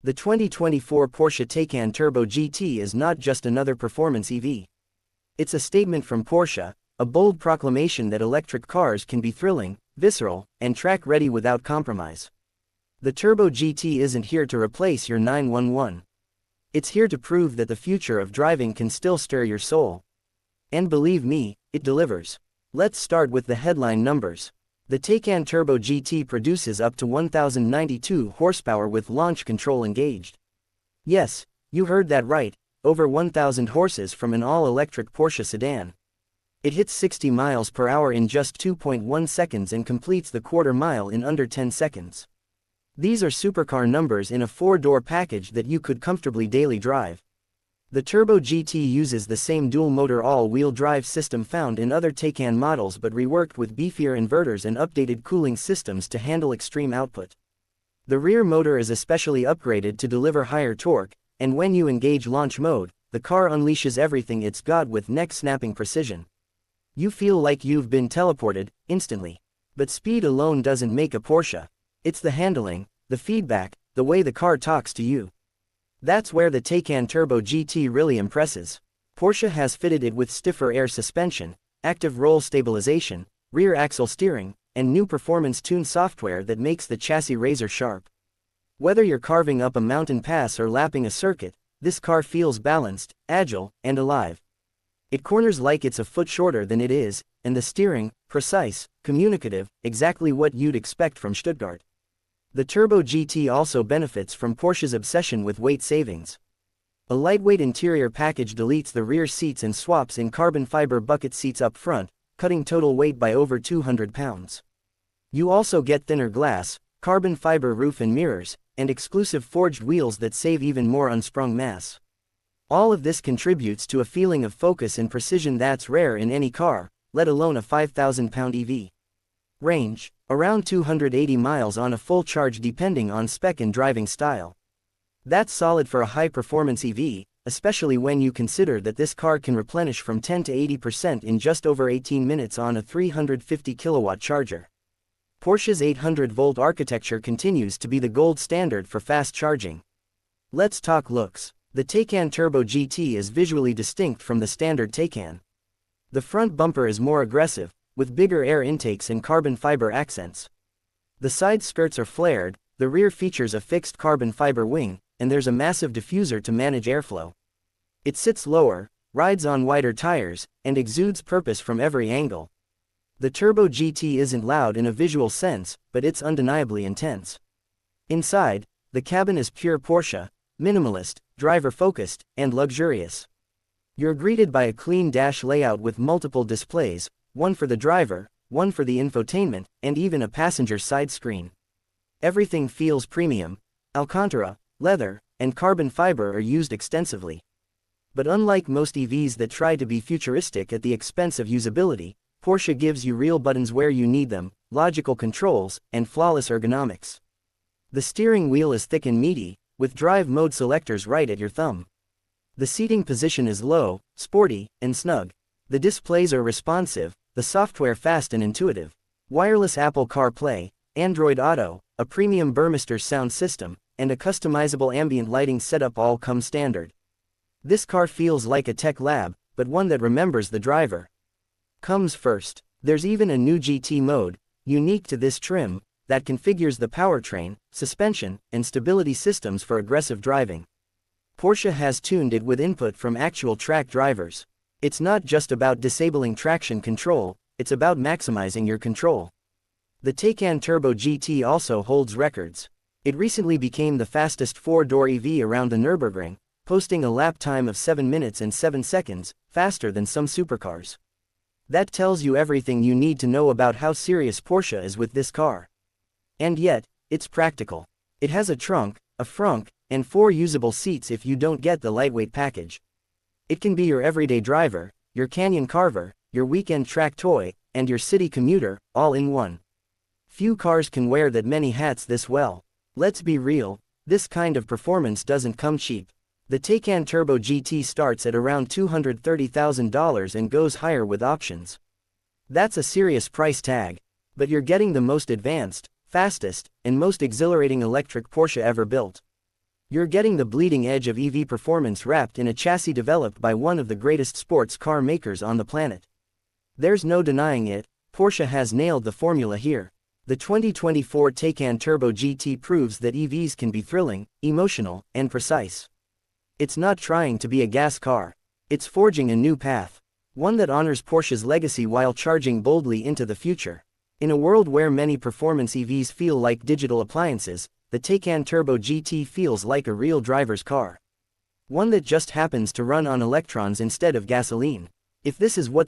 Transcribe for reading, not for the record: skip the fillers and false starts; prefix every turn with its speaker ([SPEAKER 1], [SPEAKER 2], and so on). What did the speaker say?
[SPEAKER 1] The 2024 Porsche Taycan Turbo GT is not just another performance EV. It's a statement from Porsche, a bold proclamation that electric cars can be thrilling, visceral, and track-ready without compromise. The Turbo GT isn't here to replace your 911. It's here to prove that the future of driving can still stir your soul. And believe me, it delivers. Let's start with the headline numbers. The Taycan Turbo GT produces up to 1,092 horsepower with launch control engaged. Yes, you heard that right, over 1,000 horses from an all-electric Porsche sedan. It hits 60 miles per hour in just 2.1 seconds and completes the quarter mile in under 10 seconds. These are supercar numbers in a four-door package that you could comfortably daily drive. The Turbo GT uses the same dual-motor all-wheel drive system found in other Taycan models but reworked with beefier inverters and updated cooling systems to handle extreme output. The rear motor is especially upgraded to deliver higher torque, and when you engage launch mode, the car unleashes everything it's got with neck-snapping precision. You feel like you've been teleported, instantly. But speed alone doesn't make a Porsche. It's the handling, the feedback, the way the car talks to you. That's where the Taycan Turbo GT really impresses. Porsche has fitted it with stiffer air suspension, active roll stabilization, rear axle steering, and new performance-tuned software that makes the chassis razor sharp. Whether you're carving up a mountain pass or lapping a circuit, this car feels balanced, agile, and alive. It corners like it's a foot shorter than it is, and the steering, precise, communicative, exactly what you'd expect from Stuttgart. The Turbo GT also benefits from Porsche's obsession with weight savings. A lightweight interior package deletes the rear seats and swaps in carbon fiber bucket seats up front, cutting total weight by over 200 pounds. You also get thinner glass, carbon fiber roof and mirrors, and exclusive forged wheels that save even more unsprung mass. All of this contributes to a feeling of focus and precision that's rare in any car, let alone a 5,000-pound EV. Range: around 280 miles on a full charge depending on spec and driving style. That's solid for a high-performance EV, especially when you consider that this car can replenish from 10 to 80% in just over 18 minutes on a 350-kilowatt charger. Porsche's 800-volt architecture continues to be the gold standard for fast charging. Let's talk looks. The Taycan Turbo GT is visually distinct from the standard Taycan. The front bumper is more aggressive, with bigger air intakes and carbon fiber accents. The side skirts are flared, the rear features a fixed carbon fiber wing, and there's a massive diffuser to manage airflow. It sits lower, rides on wider tires, and exudes purpose from every angle. The Turbo GT isn't loud in a visual sense, but it's undeniably intense. Inside, the cabin is pure Porsche, minimalist, driver-focused, and luxurious. You're greeted by a clean dash layout with multiple displays, one for the driver, one for the infotainment, and even a passenger side screen. Everything feels premium. Alcantara, leather, and carbon fiber are used extensively. But unlike most EVs that try to be futuristic at the expense of usability, Porsche gives you real buttons where you need them, logical controls, and flawless ergonomics. The steering wheel is thick and meaty, with drive mode selectors right at your thumb. The seating position is low, sporty, and snug. The displays are responsive, the software fast and intuitive. Wireless Apple CarPlay, Android Auto, a premium Burmester sound system, and a customizable ambient lighting setup all come standard. This car feels like a tech lab, but one that remembers the driver. Comes first. There's even a new GT mode, unique to this trim, that configures the powertrain, suspension, and stability systems for aggressive driving. Porsche has tuned it with input from actual track drivers. It's not just about disabling traction control, it's about maximizing your control. The Taycan Turbo GT also holds records. It recently became the fastest four-door EV around the Nürburgring, posting a lap time of 7 minutes and 7 seconds, faster than some supercars. That tells you everything you need to know about how serious Porsche is with this car. And yet, it's practical. It has a trunk, a frunk, and 4 usable seats if you don't get the lightweight package. It can be your everyday driver, your canyon carver, your weekend track toy, and your city commuter, all in one. Few cars can wear that many hats this well. Let's be real, this kind of performance doesn't come cheap. The Taycan Turbo GT starts at around $230,000 and goes higher with options. That's a serious price tag. But you're getting the most advanced, fastest, and most exhilarating electric Porsche ever built. You're getting the bleeding edge of EV performance wrapped in a chassis developed by one of the greatest sports car makers on the planet. There's no denying it, Porsche has nailed the formula here. The 2024 Taycan Turbo GT proves that EVs can be thrilling, emotional, and precise. It's not trying to be a gas car. It's forging a new path. One that honors Porsche's legacy while charging boldly into the future. In a world where many performance EVs feel like digital appliances, the Taycan Turbo GT feels like a real driver's car. One that just happens to run on electrons instead of gasoline. If this is what the